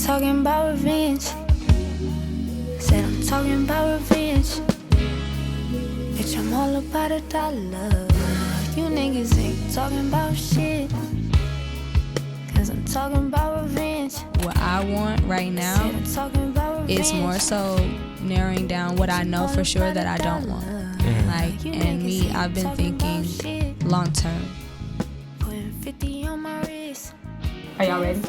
talking about revenge. Said I'm talking about revenge. Bitch, I'm all about a dollar. You niggas ain't talking about shit. Cause I'm talking about revenge. What I want right now is more so narrowing down what I know for sure that I don't want. Like, and me, I've been thinking long term. Are y'all ready?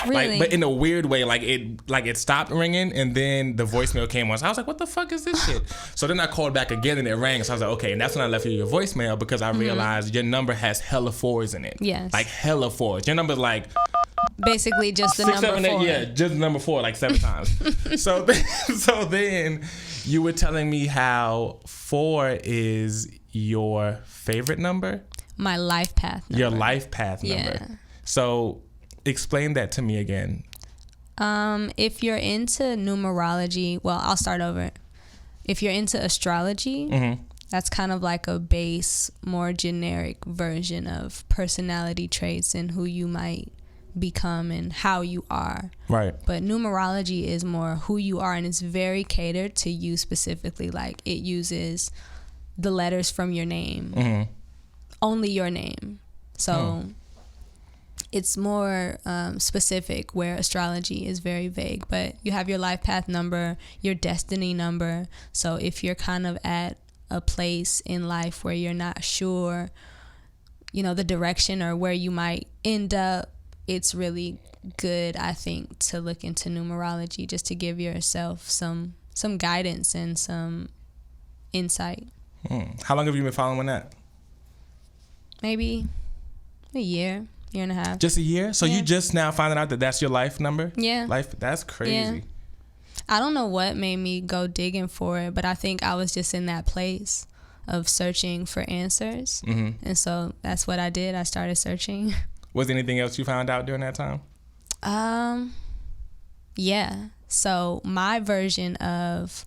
Really? Like, but in a weird way, like it stopped ringing and then the voicemail came on. So I was like, what the fuck is this shit? So then I called back again and it rang. So I was like, okay. And that's when I left you your voicemail because I realized your number has hella fours in it. Yes. Like hella fours. Your number's like basically just the 6, number 7, 8, 4. yeah, just the number 4 like 7 times. So then you were telling me how 4 is your favorite number? My life path number. Your life path number. Yeah. So explain that to me again. If you're into numerology, well, I'll start over. If you're into astrology, that's kind of like a base, more generic version of personality traits and who you might become and how you are. Right. But numerology is more who you are, and it's very catered to you specifically. Like, it uses the letters from your name. Only your name. So it's more specific, where astrology is very vague. But you have your life path number, your destiny number. So if you're kind of at a place in life where you're not sure, you know, the direction or where you might end up, it's really good, I think, to look into numerology just to give yourself some guidance and some insight. How long have you been following that? Maybe a year and a half. Just a year? So you just now finding out that that's your life number? Yeah. That's crazy. Yeah. I don't know what made me go digging for it, but I think I was just in that place of searching for answers. And so that's what I did. I started searching. Was there anything else you found out during that time? Yeah. So my version of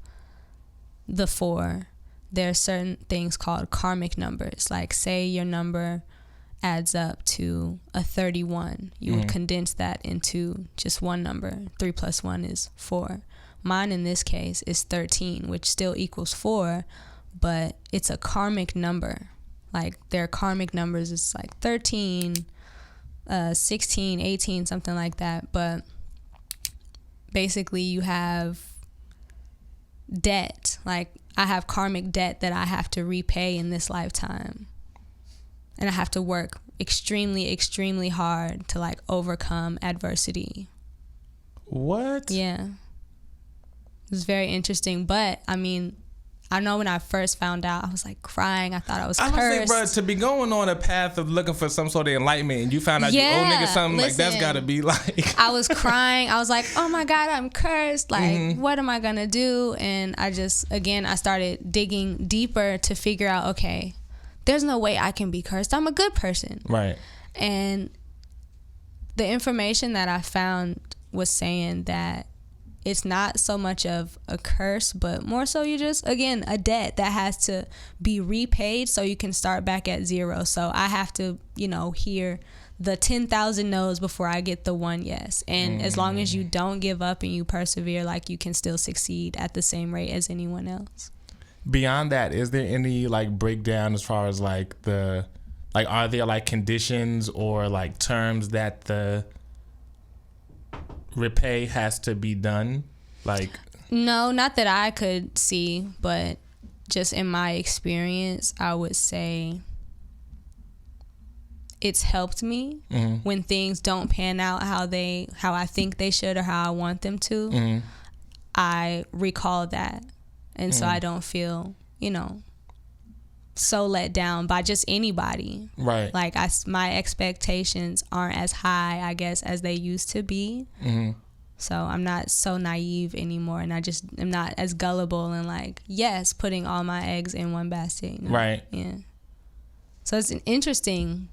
the 4, there are certain things called karmic numbers. Like, say your number adds up to a 31. You would condense that into just one number. 3 plus 1 is 4. Mine in this case is 13, which still equals 4, but it's a karmic number. Like, their karmic numbers is like 13, 16, 18, something like that. But basically you have debt. Like, I have karmic debt that I have to repay in this lifetime. And I have to work extremely, extremely hard to, like, overcome adversity. What? Yeah. It was very interesting. But, I mean, I know when I first found out, I was, like, crying. I thought I was cursed. I was like, bro, to be going on a path of looking for some sort of enlightenment and you found out you owe nigga something, like, that's got to be, like... I was crying. I was like, oh, my God, I'm cursed. Like, what am I going to do? And I just, again, I started digging deeper to figure out, okay, there's no way I can be cursed. I'm a good person. Right. And the information that I found was saying that it's not so much of a curse, but more so you just, again, a debt that has to be repaid so you can start back at 0. So I have to, you know, hear the 10,000 no's before I get the one yes. And as long as you don't give up and you persevere, like, you can still succeed at the same rate as anyone else. Beyond that, is there any, like, breakdown as far as, like, the, like, are there, like, conditions or, like, terms that the repay has to be done? Like, no, not that I could see, but just in my experience, I would say it's helped me when things don't pan out how I think they should or how I want them to. I recall that. And so I don't feel, you know, so let down by just anybody. Right. Like, my expectations aren't as high, I guess, as they used to be. So I'm not so naive anymore, and I just am not as gullible and, like, yes, putting all my eggs in one basket. You know? Right. Yeah. So it's an interesting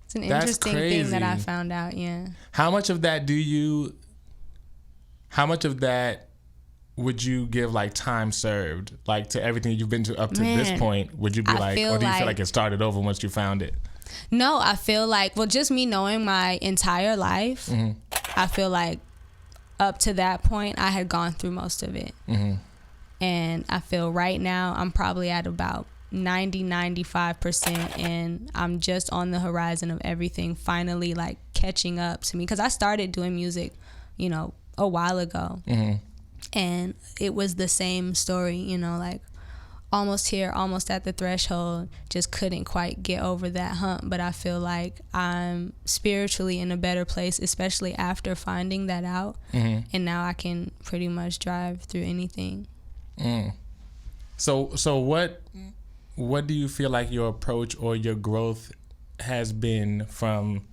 thing that I found out. Yeah. How much of that would you give, like, time served, like, to everything you've been to up to this point? Would you be like, or do you feel like it started over once you found it? No, I feel like, well, just me knowing my entire life, I feel like up to that point, I had gone through most of it. And I feel right now I'm probably at about 95%, and I'm just on the horizon of everything finally like catching up to me, because I started doing music, you know, a while ago. And it was the same story, you know, like almost here, almost at the threshold, just couldn't quite get over that hump. But I feel like I'm spiritually in a better place, especially after finding that out. And now I can pretty much drive through anything. So what do you feel like your approach or your growth has been from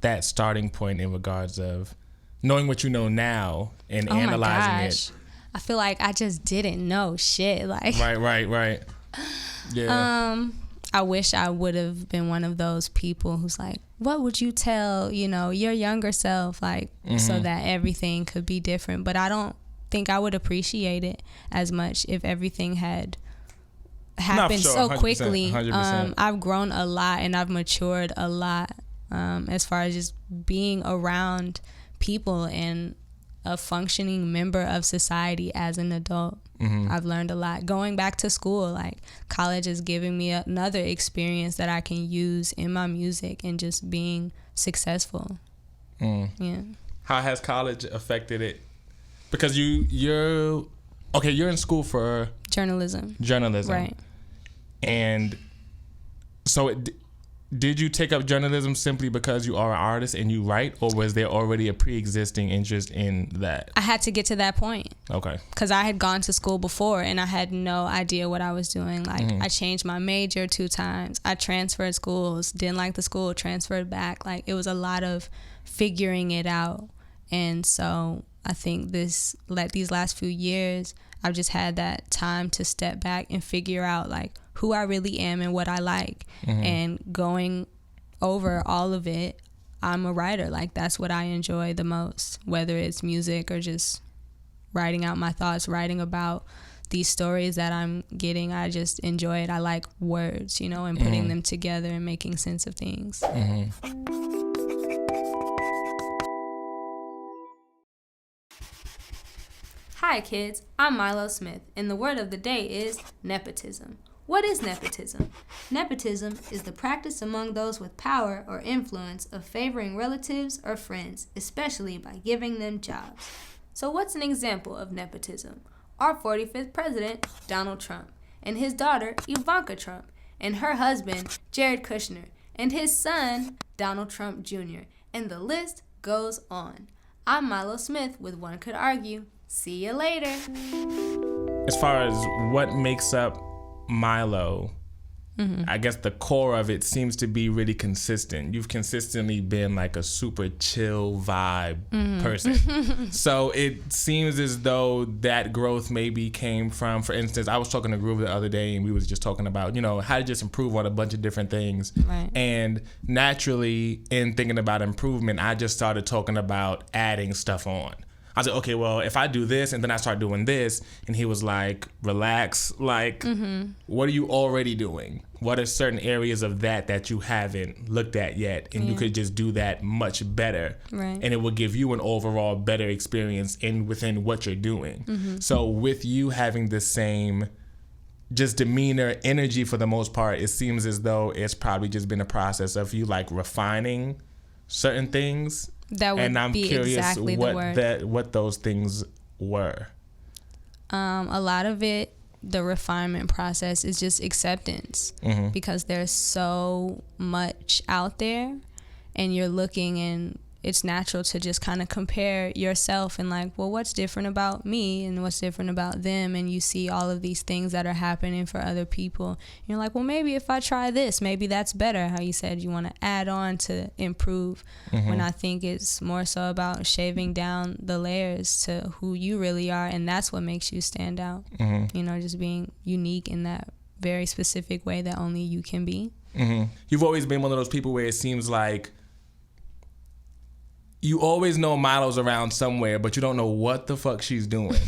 that starting point in regards of knowing what you know now and analyzing it? I feel like I just didn't know shit. Like Right. Yeah. I wish I would have been one of those people who's like, what would you tell, you know, your younger self, like, so that everything could be different. But I don't think I would appreciate it as much if everything had happened so quickly. 100%. I've grown a lot and I've matured a lot as far as just being around people and a functioning member of society as an adult. I've learned a lot. Going back to school, like college is giving me another experience that I can use in my music and just being successful. Yeah. How has college affected it? Because you're in school for journalism, right? And so, did you take up journalism simply because you are an artist and you write, or was there already a pre-existing interest in that? I had to get to that point. Okay. Because I had gone to school before and I had no idea what I was doing. Like I changed my major 2 times. I transferred schools, didn't like the school, transferred back. Like it was a lot of figuring it out, and so I think these last few years, I've just had that time to step back and figure out like who I really am and what I like. And going over all of it, I'm a writer. Like that's what I enjoy the most, whether it's music or just writing out my thoughts, writing about these stories that I'm getting. I just enjoy it. I like words, you know, and putting them together and making sense of things. Hi kids, I'm Miloh Smith, and the word of the day is nepotism. What is nepotism? Nepotism is the practice among those with power or influence of favoring relatives or friends, especially by giving them jobs. So what's an example of nepotism? Our 45th president, Donald Trump, and his daughter, Ivanka Trump, and her husband, Jared Kushner, and his son, Donald Trump Jr., and the list goes on. I'm Miloh Smith with One Could Argue. See you later. As far as what makes up Miloh, I guess the core of it seems to be really consistent. You've consistently been like a super chill vibe person. So it seems as though that growth maybe came from, for instance, I was talking to Groove the other day and we was just talking about, you know, how to just improve on a bunch of different things. Right. And naturally, in thinking about improvement, I just started talking about adding stuff on. I was like, okay, well, if I do this and then I start doing this, and he was like, relax, like, what are you already doing? What are certain areas of that you haven't looked at yet? And you could just do that much better. Right. And it will give you an overall better experience within what you're doing. So with you having the same just demeanor, energy for the most part, it seems as though it's probably just been a process of you like refining certain things. That would and I'm be curious exactly the word. What those things were. A lot of it, the refinement process is just acceptance, because there's so much out there and you're looking, and it's natural to just kind of compare yourself and like, well, what's different about me and what's different about them? And you see all of these things that are happening for other people. And you're like, well, maybe if I try this, maybe that's better. How you said you want to add on to improve, when I think it's more so about shaving down the layers to who you really are. And that's what makes you stand out. You know, just being unique in that very specific way that only you can be. You've always been one of those people where it seems like you always know Miloh's around somewhere, but you don't know what the fuck she's doing.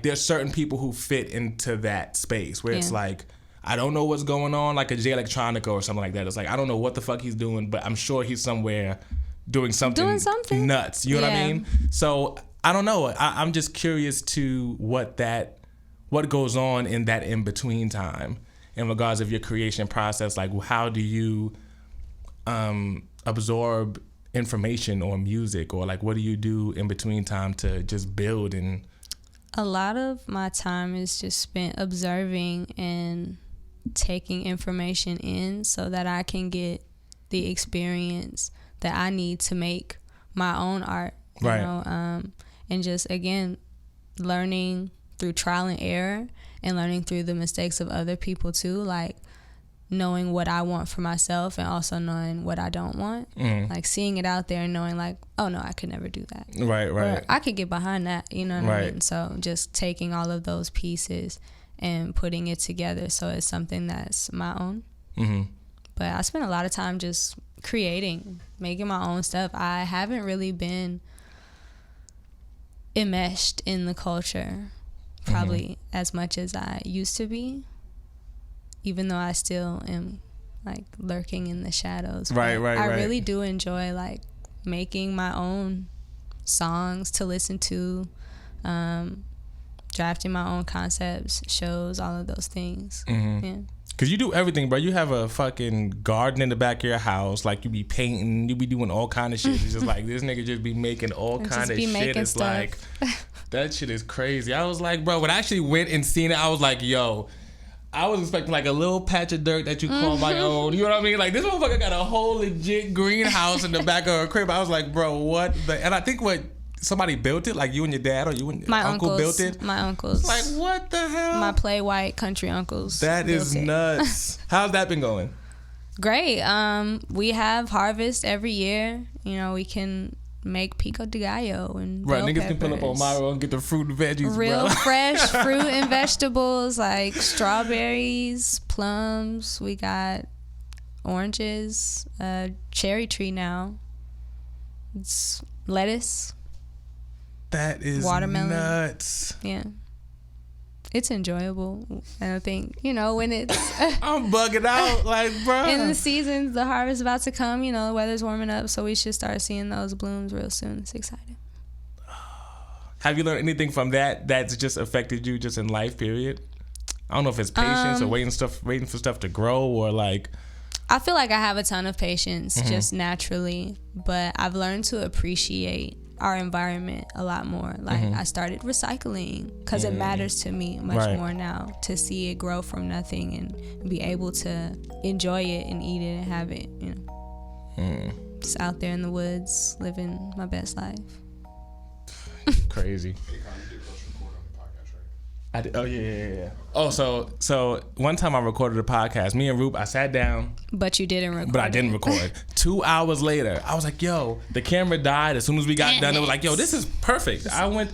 There's certain people who fit into that space where it's like, I don't know what's going on, like a Jay Electronica or something like that. It's like, I don't know what the fuck he's doing, but I'm sure he's somewhere doing something nuts. You know what I mean? So I don't know. I'm just curious to what goes on in that in-between time in regards of your creation process. Like, how do you absorb information or music, or like what do you do in between time to just build? And a lot of my time is just spent observing and taking information in so that I can get the experience that I need to make my own art, you know, and just, again, learning through trial and error and learning through the mistakes of other people too, like knowing what I want for myself and also knowing what I don't want, like seeing it out there and knowing like, oh no, I could never do that. Right. Or I could get behind that, you know what I mean? So just taking all of those pieces and putting it together so it's something that's my own. But I spend a lot of time just creating, making my own stuff. I haven't really been enmeshed in the culture probably as much as I used to be, even though I still am like lurking in the shadows. I really do enjoy like making my own songs to listen to, drafting my own concepts, shows, all of those things. Yeah. Cause you do everything, bro. You have a fucking garden in the back of your house. Like, you be painting, you be doing all kind of shit. It's just like, this nigga just be making all kind of shit. It's stuff. Like, that shit is crazy. I was like, bro, when I actually went and seen it, I was like, yo, I was expecting like a little patch of dirt that you call my own. You know what I mean? Like, this motherfucker got a whole legit greenhouse in the back of her crib. I was like, bro, what the? And I think somebody built it, like you and your dad or you and your uncle built it. My uncles. Like, what the hell? My play white country uncles. That is nuts. How's that been going? Great. We have harvest every year. You know, we can make pico de gallo and bell niggas peppers. can pull up on Myro and get the fruit and veggies, real bro. fresh fruit and vegetables like strawberries, plums. We got oranges, cherry tree now. It's lettuce. That is watermelon. Nuts. Yeah. It's enjoyable. And I think, you know, when it's... I'm bugging out, like, bro. In the seasons, the harvest about to come, you know, the weather's warming up, so we should start seeing those blooms real soon. It's exciting. Have you learned anything from that's just affected you just in life, period? I don't know if it's patience or waiting for stuff to grow, or like... I feel like I have a ton of patience just naturally, but I've learned to appreciate our environment a lot more. Like, I started recycling because it matters to me much more now to see it grow from nothing and be able to enjoy it and eat it and have it, you know. Just out there in the woods living my best life. Crazy. Oh yeah. Oh, so one time I recorded a podcast. Me and Roop, I sat down. But you didn't record. But I didn't record. 2 hours later, I was like, yo, the camera died. As soon as we got done, it was like, yo, this is perfect.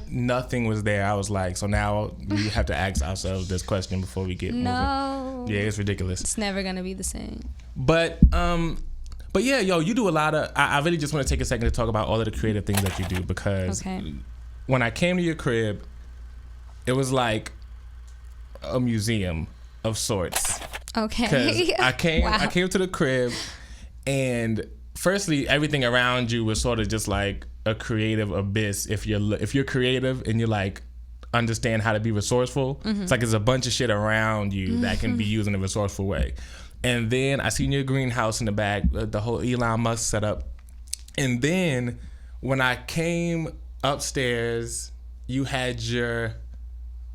Nothing was there. I was like, so now we have to ask ourselves this question before we get moving. Yeah, it's ridiculous. It's never gonna be the same. But yeah, yo, you do a lot of. I really just want to take a second to talk about all of the creative things that you do, because when I came to your crib, it was like a museum of sorts. Okay. Because I came to the crib, and firstly, everything around you was sort of just like a creative abyss. If you're creative and you like understand how to be resourceful, it's like there's a bunch of shit around you that can be used in a resourceful way. And then I seen your greenhouse in the back, the whole Elon Musk setup. And then when I came upstairs, you had your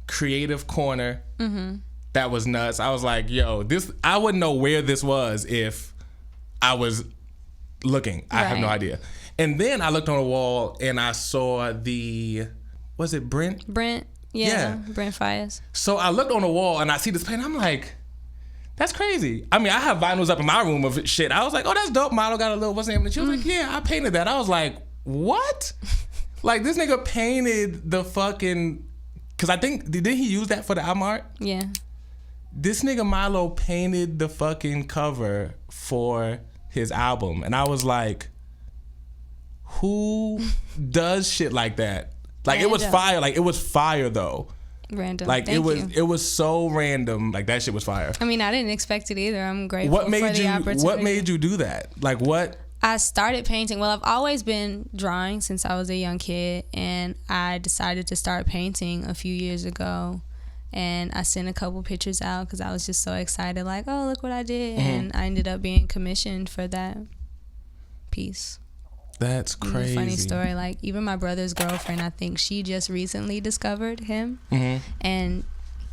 creative corner. That was nuts. I was like, yo, I wouldn't know where this was if I was looking. I have no idea. And then I looked on the wall and I saw was it Brent? Brent, yeah. Brent Fires. So I looked on the wall and I see this paint. I'm like, that's crazy. I mean, I have vinyls up in my room of shit. I was like, oh, that's dope. Model got a little, what's the name? And she was like, yeah, I painted that. I was like, what? Like, this nigga painted the fucking... Because I think, didn't he use that for the album art? Yeah. This nigga Miloh painted the fucking cover for his album. And I was like, who does shit like that? Like, it was fire. Like, it was fire, though. Random. Like Thank you. it was so random. Like that shit was fire. I mean, I didn't expect it either. I'm grateful for the opportunity. What made you do that? Like what? I started painting. Well, I've always been drawing since I was a young kid, and I decided to start painting a few years ago. And I sent a couple pictures out because I was just so excited, like, oh, look what I did. And I ended up being commissioned for that piece. That's crazy. Funny story. Like, even my brother's girlfriend, I think she just recently discovered him. And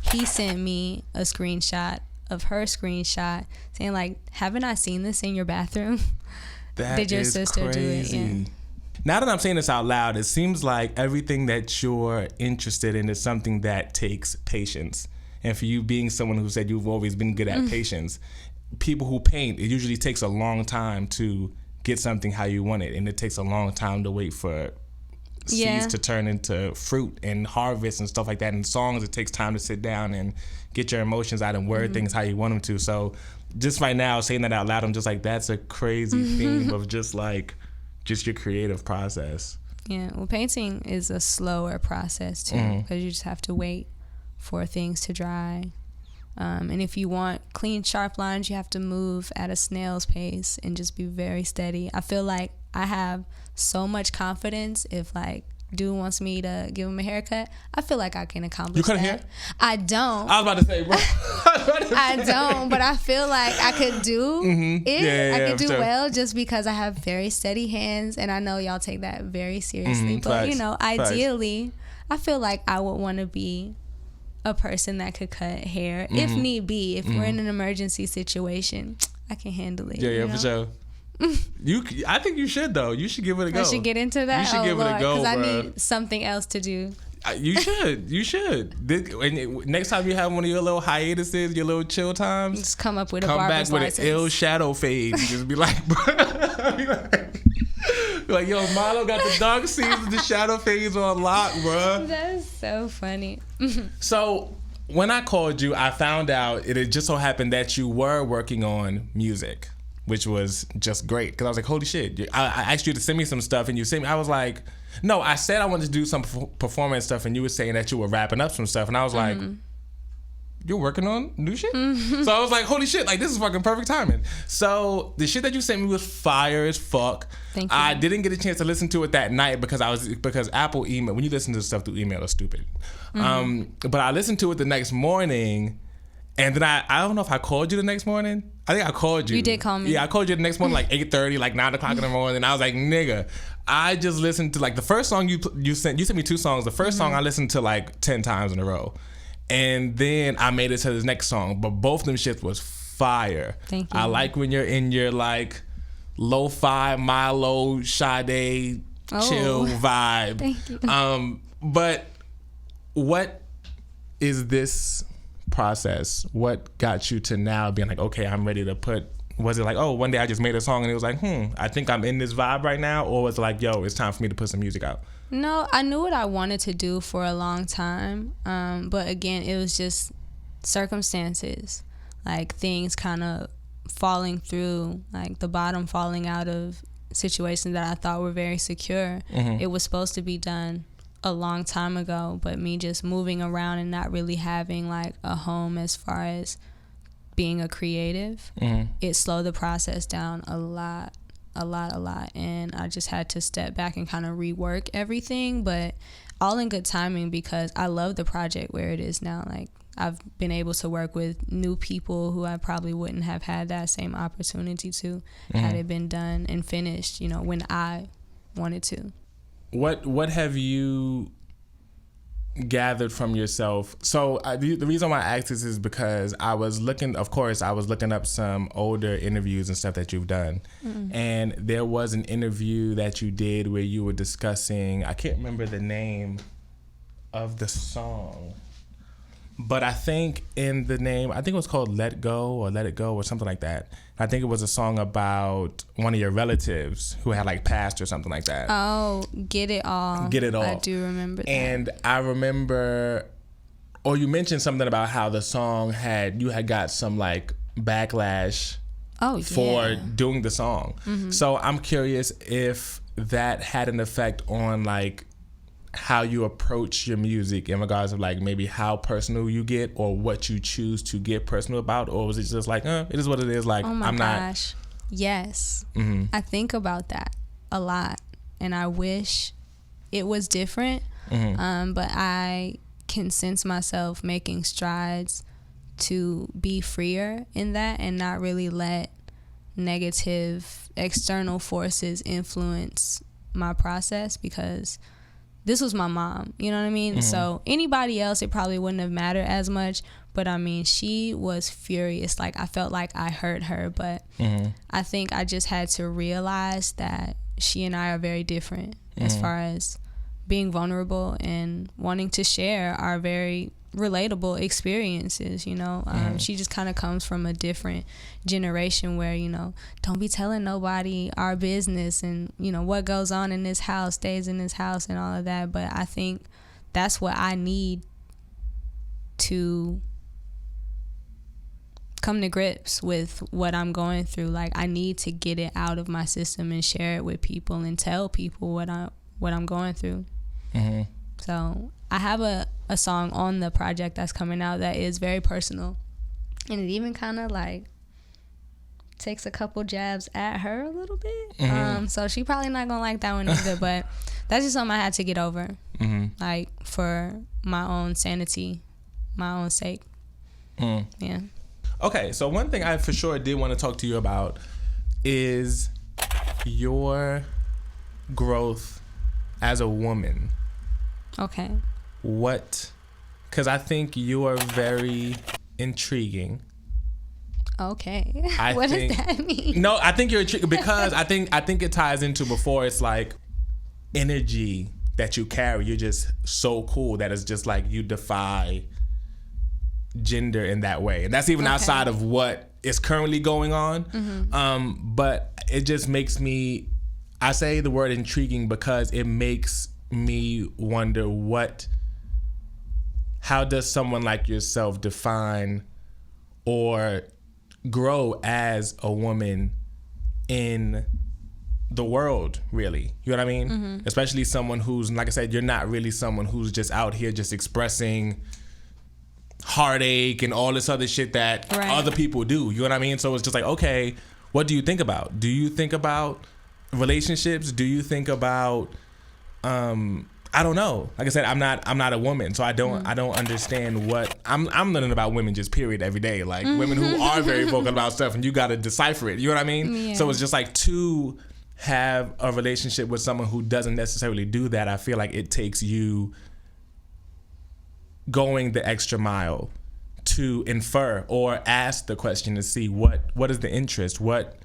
he sent me a screenshot of her screenshot saying, like, haven't I seen this in your bathroom? That Did your is sister crazy. do it? Yeah. Now that I'm saying this out loud, it seems like everything that you're interested in is something that takes patience. And for you being someone who said you've always been good at patience, people who paint, it usually takes a long time to get something how you want it. And it takes a long time to wait for seeds to turn into fruit and harvest and stuff like that. And songs, it takes time to sit down and get your emotions out and word things how you want them to. So just right now, saying that out loud, I'm just like, that's a crazy theme of just your creative process. Yeah, well, painting is a slower process too, because you just have to wait for things to dry. And if you want clean, sharp lines, you have to move at a snail's pace and just be very steady. I feel like I have so much confidence if, like, dude wants me to give him a haircut, I feel like I can accomplish You cut that. hair? I don't. I was about to say, bro. I don't, but I feel like I could do it. Yeah, I could do sure. well just because I have very steady hands, and I know y'all take that very seriously. But, Facts. you know, ideally, I feel like I would want to be a person that could cut hair if need be. If we're in an emergency situation, I can handle it. Yeah, for sure. I think you should though. You should give it a go. I should get into that. You should give it a go, because I bro. need something else to do. You should. You should. And next time you have one of your little hiatuses, your little chill times, Just come up with a come back barber's with license. an ill shadow fade. Just be like, be like, yo, Miloh got the dark seasons, the shadow fades on lock, bro. That's so funny. So when I called you, I found out it had just so happened that you were working on music, which was just great. Because I was like, holy shit. I asked you to send me some stuff, and you sent me. I was like, no, I said I wanted to do some performance stuff, and you were saying that you were wrapping up some stuff. And I was like, you're working on new shit? So I was like, holy shit, like, this is fucking perfect timing. So the shit that you sent me was fire as fuck. Thank you. I didn't get a chance to listen to it that night because Apple email, when you listen to stuff through email, it's stupid. But I listened to it the next morning, and then I don't know if I called you the next morning. I think I called you. You did call me. Yeah, I called you the next morning, like 8:30, like 9 o'clock in the morning. And I was like, nigga, I just listened to, like, the first song you sent me 2 songs. The first song I listened to like 10 times in a row. And then I made it to the next song. But both of them shits was fire. Thank you. I like when you're in your, like, lo-fi, Miloh, Sade, chill vibe. Thank you. But what is this process? What got you to now being like, okay, I'm ready to put, was it like, oh, one day I just made a song and it was like, I think I'm in this vibe right now? Or was it like, yo, it's time for me to put some music out? No, I knew what I wanted to do for a long time. But again, it was just circumstances, like things kind of falling through, like the bottom falling out of situations that I thought were very secure. It was supposed to be done a long time ago, but me just moving around and not really having like a home as far as being a creative, it slowed the process down a lot. And I just had to step back and kind of rework everything, but all in good timing because I love the project where it is now. Like, I've been able to work with new people who I probably wouldn't have had that same opportunity to had it been done and finished, you know, when I wanted to. What have you gathered from yourself? So the reason why I asked this is because I was looking up some older interviews and stuff that you've done. And there was an interview that you did where you were discussing, I can't remember the name of the song, but I think in the name, I think it was called Let Go or Let It Go or something like that. I think it was a song about one of your relatives who had like passed or something like that. Oh, Get It All. Get It All. I do remember that. And I remember, or you mentioned something about how the song you had got some like backlash for doing the song. So I'm curious if that had an effect on like how you approach your music in regards of like maybe how personal you get or what you choose to get personal about, or was it just like it is what it is, like Oh my I'm gosh. Yes. I think about that a lot, and I wish it was different. But I can sense myself making strides to be freer in that and not really let negative external forces influence my process, because this was my mom, you know what I mean? So anybody else, it probably wouldn't have mattered as much, but I mean, she was furious. Like, I felt like I hurt her, but I think I just had to realize that she and I are very different as far as being vulnerable and wanting to share our very relatable experiences, you know. She just kind of comes from a different generation where, you know, don't be telling nobody our business, and, you know, what goes on in this house stays in this house and all of that. But I think that's what I need to come to grips with what I'm going through. Like, I need to get it out of my system and share it with people and tell people what I'm going through. So I have a song on the project that's coming out that is very personal, and it even kind of like takes a couple jabs at her a little bit. So she probably not gonna like that one either, but that's just something I had to get over, like for my own sanity, my own sake. Yeah. Okay, so one thing I for sure did want to talk to you about is your growth as a woman. Okay. Because I think you are very intriguing. Okay. What does that mean? No, I think you're intriguing because I think it ties into before. It's like energy that you carry. You're just so cool that it's just like you defy gender in that way, and that's even outside of what is currently going on. But it just makes me. I say the word intriguing because it makes me wonder how does someone like yourself define or grow as a woman in the world, really? You know what I mean? Especially someone who's, like I said, you're not really someone who's just out here just expressing heartache and all this other shit that other people do. You know what I mean? So it's just like, okay, what do you think about? Do you think about relationships? Do you think about I don't know. Like I said, I'm not a woman, so I don't understand what I'm learning about women just period every day. Like women who are very vocal about stuff, and you got to decipher it. You know what I mean? Yeah. So it's just like to have a relationship with someone who doesn't necessarily do that. I feel like it takes you going the extra mile to infer or ask the question to see what is the interest. What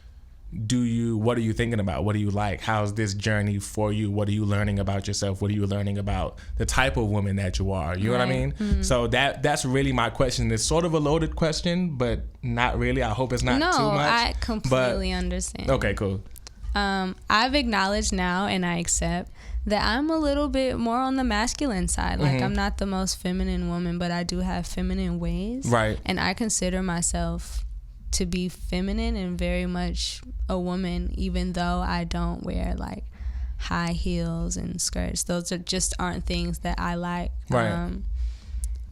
are you thinking about? What do you like? How's this journey for you? What are you learning about yourself? What are you learning about the type of woman that you are? You know what I mean? So that's really my question. It's sort of a loaded question, but not really. I hope it's not too much. No, I completely understand. Okay, cool. I've acknowledged now, and I accept that I'm a little bit more on the masculine side. Like, I'm not the most feminine woman, but I do have feminine ways. Right. And I consider myself to be feminine and very much a woman, even though I don't wear like high heels and skirts. Those aren't things that I like. Right.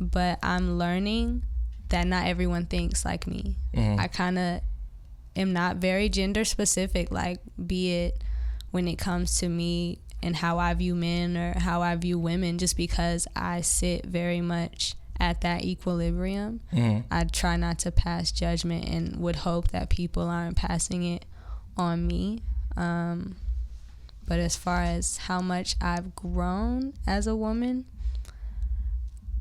But I'm learning that not everyone thinks like me. I kind of am not very gender specific, like be it when it comes to me and how I view men or how I view women, just because I sit very much at that equilibrium. I try not to pass judgment and would hope that people aren't passing it on me. But as far as how much I've grown as a woman,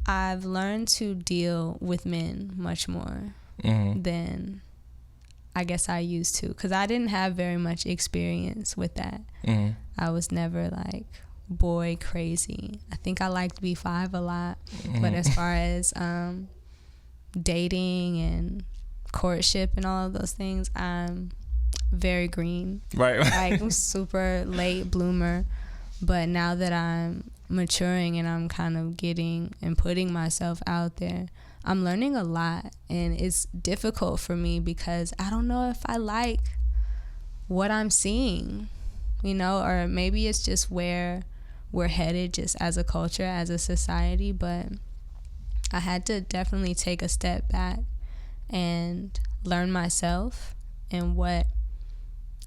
I've learned to deal with men much more than I guess I used to, because I didn't have very much experience with that. I was never like boy crazy. I think I liked B5 a lot, but as far as dating and courtship and all of those things, I'm very green. Right. Like, I'm super late bloomer. But now that I'm maturing and I'm kind of getting and putting myself out there, I'm learning a lot, and it's difficult for me because I don't know if I like what I'm seeing, you know, or maybe it's just where we're headed just as a culture, as a society. But I had to definitely take a step back and learn myself and what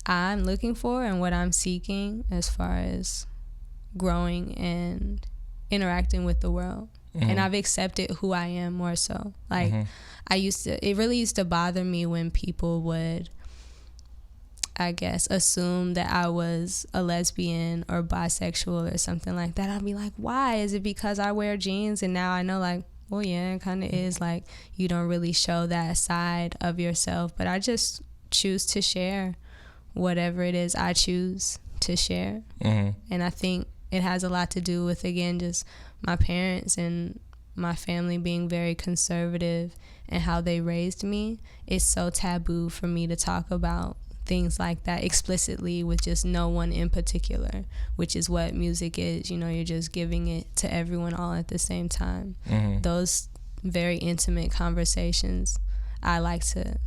I'm looking for and what I'm seeking as far as growing and interacting with the world. And I've accepted who I am more so. Like, it really used to bother me when people would, I guess, assume that I was a lesbian or bisexual or something like that. I'd be like, why? Is it because I wear jeans? And now I know, like, well, yeah, it kind of is. Like, you don't really show that side of yourself. But I just choose to share whatever it is I choose to share. And I think it has a lot to do with, again, just my parents and my family being very conservative and how they raised me. It's so taboo for me to talk about things like that explicitly with just no one in particular, which is what music is. You know, you're just giving it to everyone all at the same time. Those very intimate conversations, I like to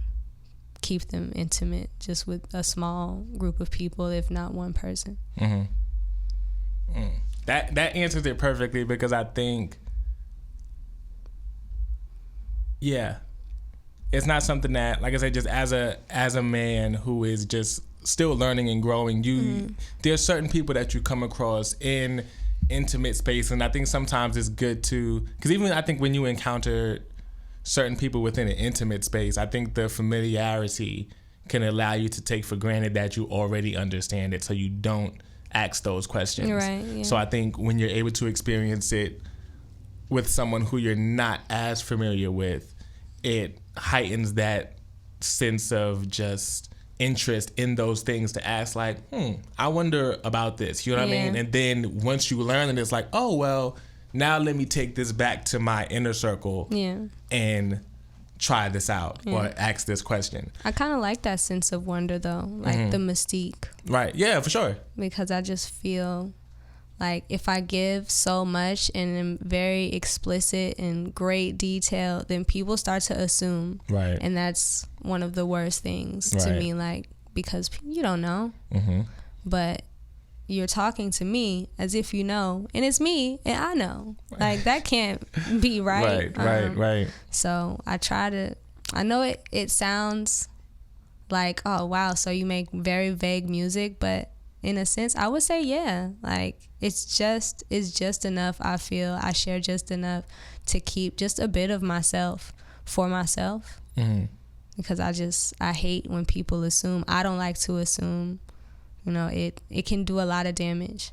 keep them intimate just with a small group of people, if not one person. That answers it perfectly, because I think, yeah, it's not something that, like I said, just as a man who is just still learning and growing, there's certain people that you come across in intimate space, and I think sometimes it's good to, because even I think when you encounter certain people within an intimate space, I think the familiarity can allow you to take for granted that you already understand it, so you don't ask those questions. Right, yeah. So I think when you're able to experience it with someone who you're not as familiar with, it heightens that sense of just interest in those things to ask, like, I wonder about this. You know what I mean? And then once you learn it, it's like, oh, well, now let me take this back to my inner circle and try this out or ask this question. I kind of like that sense of wonder, though, like the mystique. Right. Yeah, for sure. Because I just feel like if I give so much and am very explicit and great detail, then people start to assume. Right. And that's one of the worst things to me, like, because you don't know. But you're talking to me as if you know, and it's me and I know. Like, that can't be right. Right. So I know it sounds like, oh wow, so you make very vague music, but in a sense I would say, yeah, like it's just enough. I feel I share just enough to keep just a bit of myself for myself. Because I hate when people assume. I don't like to assume. You know, it can do a lot of damage.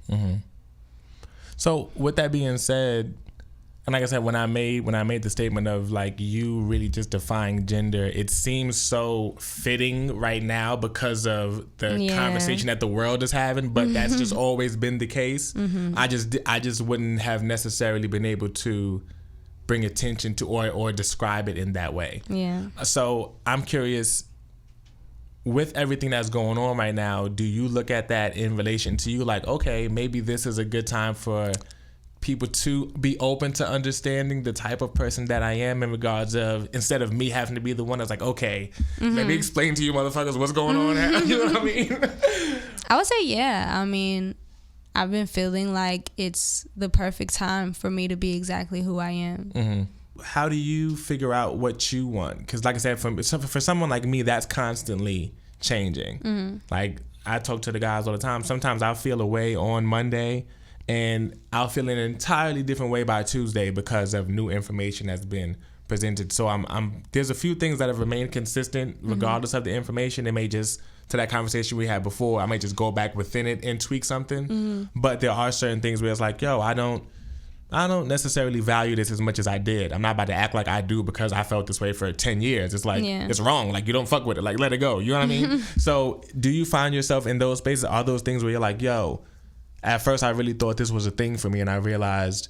So with that being said, and like I said, when I made the statement of like you really just defying gender, it seems so fitting right now because of the conversation that the world is having. But that's just always been the case. I just wouldn't have necessarily been able to bring attention to or describe it in that way. Yeah. So I'm curious, with everything that's going on right now, do you look at that in relation to you? Like, okay, maybe this is a good time for people to be open to understanding the type of person that I am, in regards of, instead of me having to be the one that's like, okay, let me explain to you motherfuckers what's going on here. You know what I mean? I would say, yeah. I mean, I've been feeling like it's the perfect time for me to be exactly who I am. How do you figure out what you want? Because like I said, for someone like me, that's constantly changing. Like, I talk to the guys all the time. Sometimes I'll feel a way on Monday and I'll feel an entirely different way by Tuesday because of new information that's been presented. So there's a few things that have remained consistent regardless of the information. It may just, to that conversation we had before, I might just go back within it and tweak something. But there are certain things where it's like, yo, I don't necessarily value this as much as I did. I'm not about to act like I do because I felt this way for 10 years. It's like, it's wrong. Like, you don't fuck with it. Like, let it go. You know what I mean? So do you find yourself in those spaces? Are those things where you're like, yo, at first I really thought this was a thing for me and I realized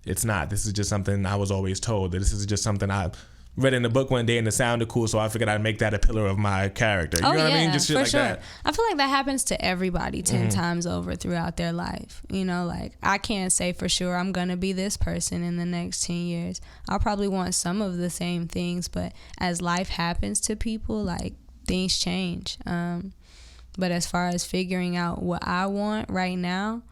it's not. This is just something I was always told. That this is just something I read in a book one day and it sounded cool, so I figured I'd make that a pillar of my character. You know what I mean? Just shit like that. I feel like that happens to everybody 10 times over throughout their life. You know, like, I can't say for sure I'm going to be this person in the next 10 years. I'll probably want some of the same things, but as life happens to people, like, things change. But as far as figuring out what I want right now,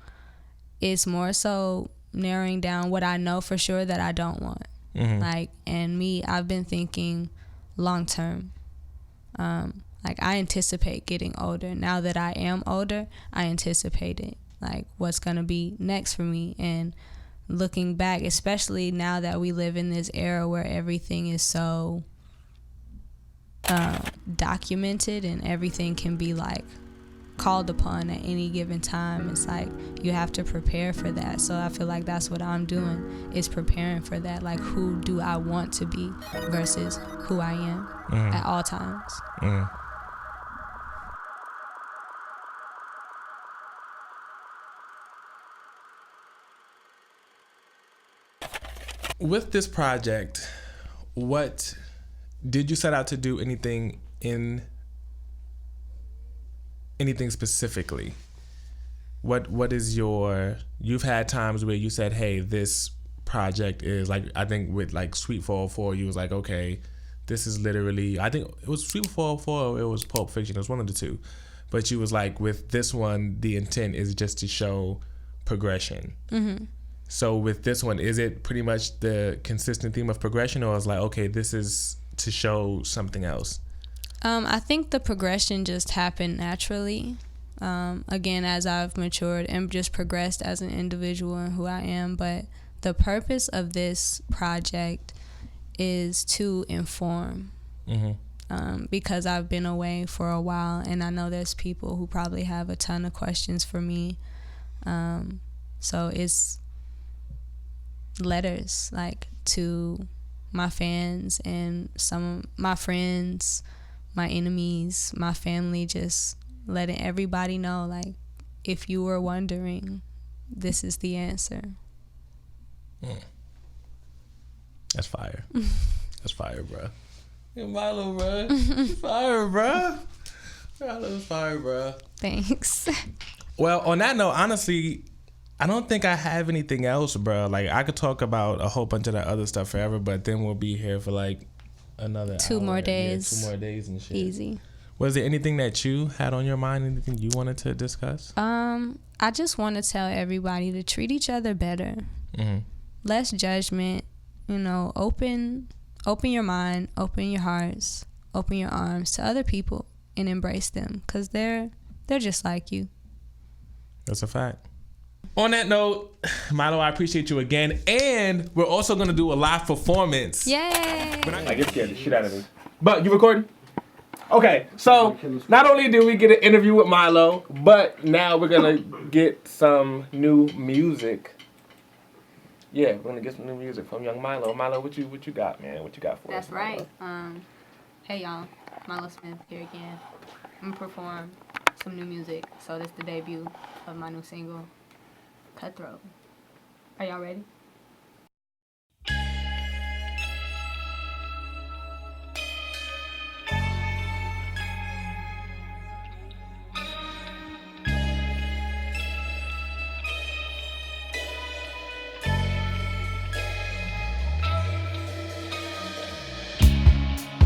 it's more so narrowing down what I know for sure that I don't want. Like, and me, I've been thinking long term. Like, I anticipate getting older. Now that I am older, I anticipate it. Like, what's going to be next for me. And looking back, especially now that we live in this era where everything is so documented and everything can be, like, called upon at any given time. It's like you have to prepare for that. So I feel like that's what I'm doing, is preparing for that. Like, who do I want to be versus who I am at all times. With this project, what did you set out to do? Anything specifically? What is your, you've had times where you said, hey, this project is like, I think with like Sweet 404, you was like, okay, this is literally, I think it was Sweet 404 or it was Pulp Fiction, it was one of the two. But you was like, with this one, the intent is just to show progression. So with this one, is it pretty much the consistent theme of progression, or is like, okay, this is to show something else? I think the progression just happened naturally. Again, as I've matured and just progressed as an individual and who I am. But the purpose of this project is to inform. Because I've been away for a while, and I know there's people who probably have a ton of questions for me. So it's letters, like, to my fans and some of my friends, my enemies, my family, just letting everybody know, like, if you were wondering, this is the answer. That's fire. That's fire, bro. Yeah, Miloh, bro. Fire, bro. Miloh's fire, bro. Thanks. Well, on that note, honestly, I don't think I have anything else, bro. Like, I could talk about a whole bunch of that other stuff forever, but then we'll be here for like another 2 more days. Yeah, 2 more days and shit. Easy. Was there anything that you had on your mind? Anything you wanted to discuss? I just want to tell everybody to treat each other better. Less judgment. You know, open your mind, open your hearts, open your arms to other people and embrace them, because they're just like you. That's a fact. On that note, Miloh, I appreciate you again. And we're also going to do a live performance. Yay! I get scared the shit out of me. But you recording? Okay, so not only did we get an interview with Miloh, but now we're going to get some new music. Yeah, we're going to get some new music from young Miloh. Miloh, what you got, man? What you got for us? That's right. Hey, y'all. Miloh Smith here again. I'm going to perform some new music. So this is the debut of my new single, Cutthroat. Are y'all ready?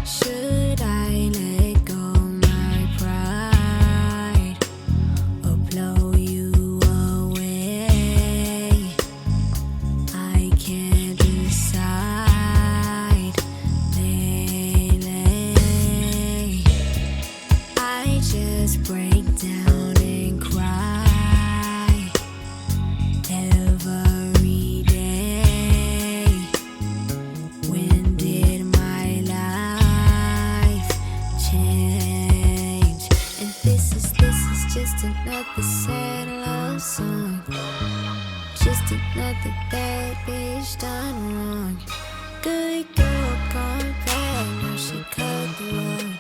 Should I let go my pride or blow you away? I can't decide lately. I just break down and cry every day. When did my life change? And this is just another sad love song. Just another bad bitch done wrong. Good girl gone bad, now she cut the road.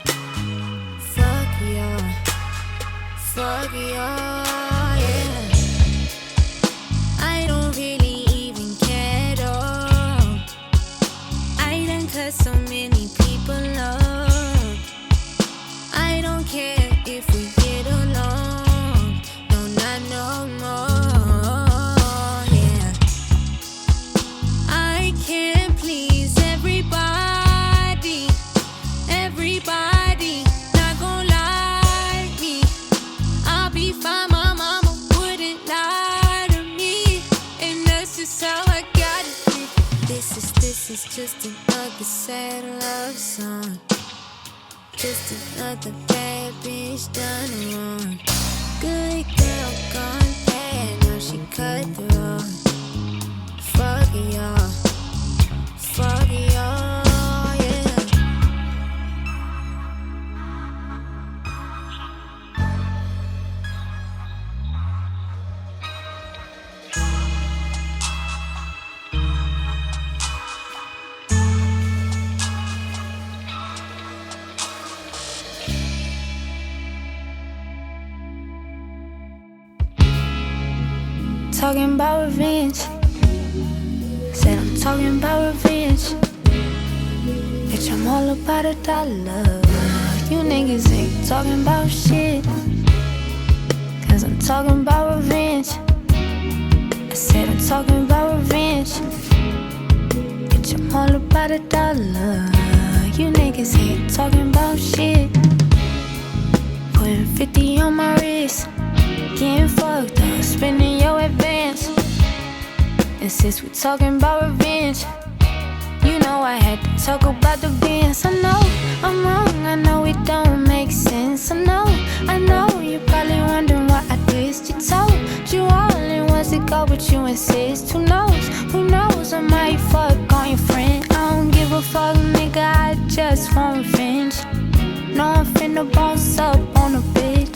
Fuck y'all, yeah. I don't really even care at all. I done cut so many people off. I don't care if we get along. No, not no more, yeah. I can't please everybody. Everybody not gonna like me. I'll be fine, mama. is how I got it. This is just another sad love song. Just another bad bitch done wrong. Good girl gone bad, now she cut through. Fuck it, y'all. Fuck it, y'all, yeah. Talking about revenge. Said I'm talking about revenge. Bitch, I'm all about a dollar. You niggas ain't talking about shit. Cause I'm talking about revenge. I said I'm talking about revenge. Bitch, I'm all about a dollar. You niggas ain't talking about shit. Putting 50 on my wrist. Getting fucked up, spending your advance. And since we talking about revenge, you know I had to talk about the Benz. I know I'm wrong, I know it don't make sense. I know you're probably wondering why I dissed you. Told you all in once ago, but you insist. Who knows, I might fuck on your friend. I don't give a fuck, nigga, I just want revenge. No, I'm finna boss up on a bitch.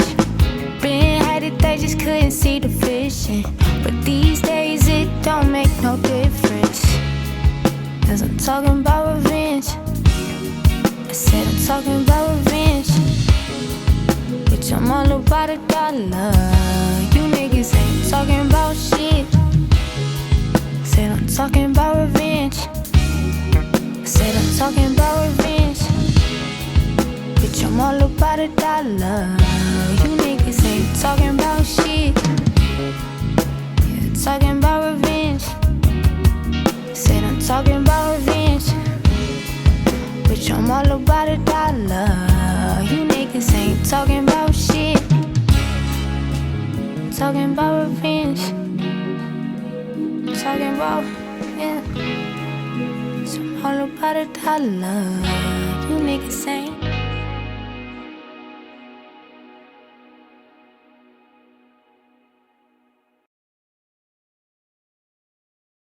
Been had it, they just couldn't see the vision. But these days it don't make no difference. Cause I'm talking about revenge. I said I'm talking about revenge. Bitch, I'm all about a dollar. You niggas ain't talking about shit. Said I'm talking about revenge. I said I'm talking about revenge. Bitch, I'm all about a dollar. You niggas ain't talking about shit. Yeah, talking about revenge. Said I'm talking about revenge. Bitch, I'm all about a dollar. You niggas ain't talking about shit. Talking about revenge. Talking about, yeah. So I'm all about a dollar. You niggas ain't.